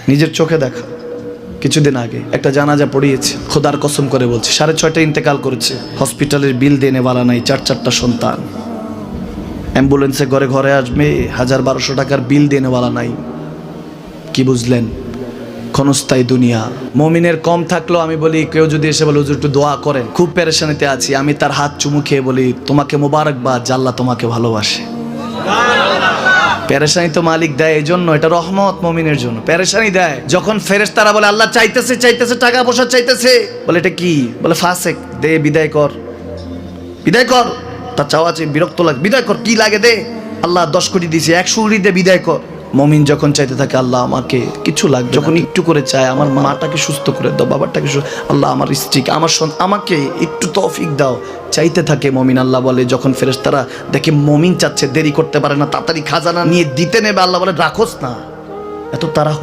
নিজের চোখে দেখা। কিছুদিন আগে একটা জানাজা পড়িয়েছে, খোদার কসম করে বলছে 6:30 ইন্তেকাল করেছে। হসপিটালের বিল দেনেওয়ালা নাই, 4 সন্তান। অ্যাম্বুলেন্সে ঘরে ঘরে আসবে, 1000-1200 টাকার বিল দেনেওয়ালা নাই। কি বুঝলেন? ক্ষণস্থায়ী দুনিয়া। মুমিনের কম থাকলেও আমি বলি, কেউ যদি এসে বলে হুজুর একটু দোয়া করেন, খুব পেরেশানিতে আছি, আমি তার হাত চুমু খেয়ে বলি তোমাকে মোবারকবাদ, আল্লাহ তোমাকে ভালোবাসে। পেরেশানি তো মালিক দেয়, এই জন্য এটা রহমত মুমিনের জন্য। পেরেশানি দেয় যখন ফেরেশতারা বলে আল্লাহ চাইতেছে টাকা পয়সা চাইতেছে, বলে এটা কি? বলে ফাসেক, দে বিদায় কর, বিদায় কর। তার চাওয়া আছে, বিরক্ত লাগে, বিদায় কর, কি লাগে দে। আল্লাহ 10 কোটি দিয়েছে, 100 কোটি দিয়ে বিদায় কর। মুমিন যখন চাইতে থাকে আল্লাহ আমাকে কিছু লাগবে, যখন একটু করে চায় আমার মাটাকে সুস্থ করে দাও, বাবাটাকে আল্লাহ আমার স্ত্রীকে, আমার আমাকে একটু তৌফিক দাও, চাইতে থাকে মুমিন। আল্লাহ বলে যখন ফেরেশতারা দেখে মুমিন চাচ্ছে, দেরি করতে পারে না, তাড়াতাড়ি খাজানা নিয়ে দিতে নেবে, আল্লাহ বলে রাখোস না, এত তাড়াহুড়ো